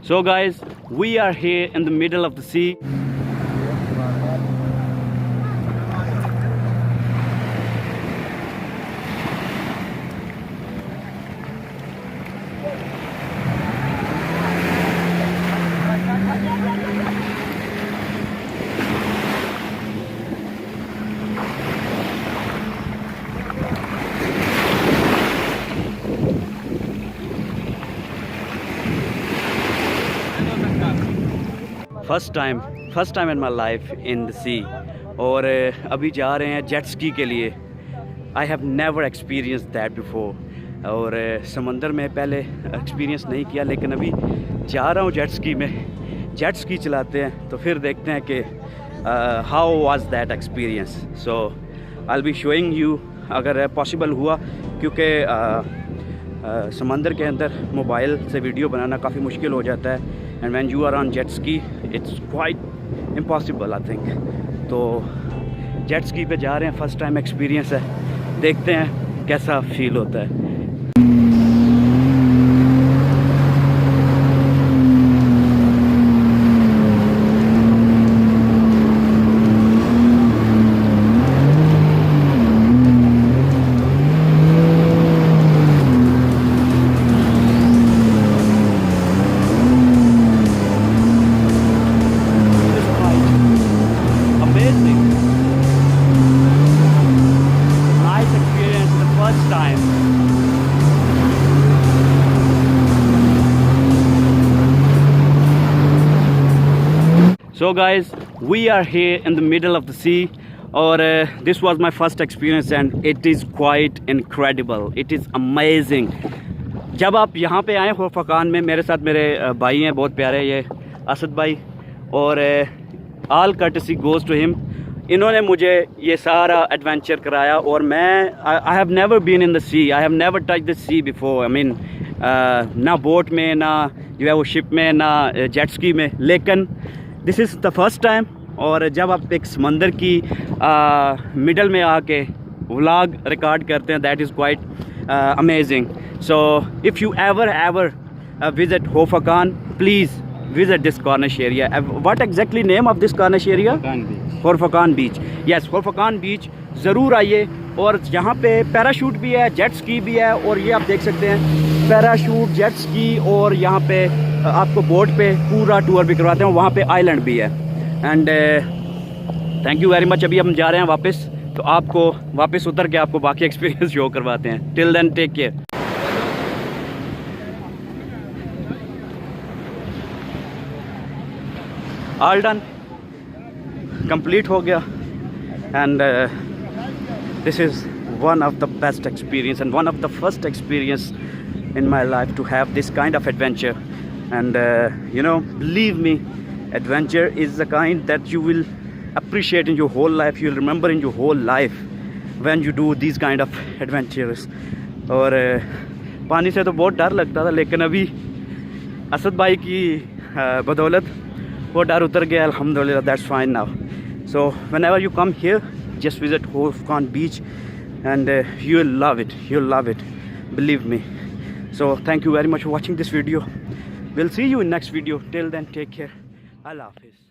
So guys, we are here in the middle of the sea. First time in my life in the sea. और अभी जा रहे हैं jet ski के लिए। I have never experience that before. और समंदर में पहले एक्सपीरियंस नहीं किया, लेकिन अभी जा रहा हूँ जेट स्की में। जेट स्की चलाते हैं तो फिर देखते हैं कि how was that experience. So I will be showing you अगर पॉसिबल हुआ, क्योंकि समंदर के अंदर मोबाइल से वीडियो बनाना काफ़ी मुश्किल हो जाता है। And when you are on jet ski it's quite impossible I think. तो जेट स्की पे जा रहे हैं, फर्स्ट टाइम एक्सपीरियंस है, देखते हैं कैसा फील होता है। So guys, we are here in the middle of the sea, और this was my first experience and it is quite incredible. It is amazing. जब आप यहाँ पे आए हो फकान में, मेरे साथ मेरे भाई हैं बहुत प्यारे, ये असद भाई, और all courtesy goes to him. इन्होंने मुझे ये सारा एडवेंचर कराया। और मैं I have never been in the sea, I have never touch the sea before. I mean ना बोट में, ना जो है वो शिप में, ना जेट स्की में, लेकिन this is the first time. और जब आप एक समंदर की मिडल में आके व्लॉग रिकॉर्ड करते हैं, that is quite amazing. So if you ever visit Khorfakkan, please visit this Cornish area. What exactly name of this Cornish area? Khorfakkan beach. Yes, Khorfakkan beach ज़रूर आइए। और यहाँ पे पैराशूट भी है, जेट स्की भी है, और ये आप देख सकते हैं पैराशूट, जेट स्की, और यहाँ पे आपको बोट पे पूरा टूर भी करवाते हैं। वहाँ पे आइलैंड भी है। And thank you very much. अभी हम जा रहे हैं वापस, तो आपको वापस उतर के आपको बाकी एक्सपीरियंस शो करवाते हैं। Till then take care. All done, complete हो गया। And this is one of the best experience and one of the first experience in my life to have this kind of adventure. And you know, believe me, adventure is the kind that you will appreciate in your whole life, you will remember in your whole life when you do these kind of adventures. और पानी से तो बहुत डर लगता था, लेकिन अभी असद भाई की बदौलत वो डर उतर गया, अल्हम्दुलिल्लाह। That's fine now. So whenever you come here, just visit Hoofkan Beach and you will love it, you will love it, believe me. So thank you very much for watching this video. We'll see you in next video. Till then, take care. Allah Hafiz.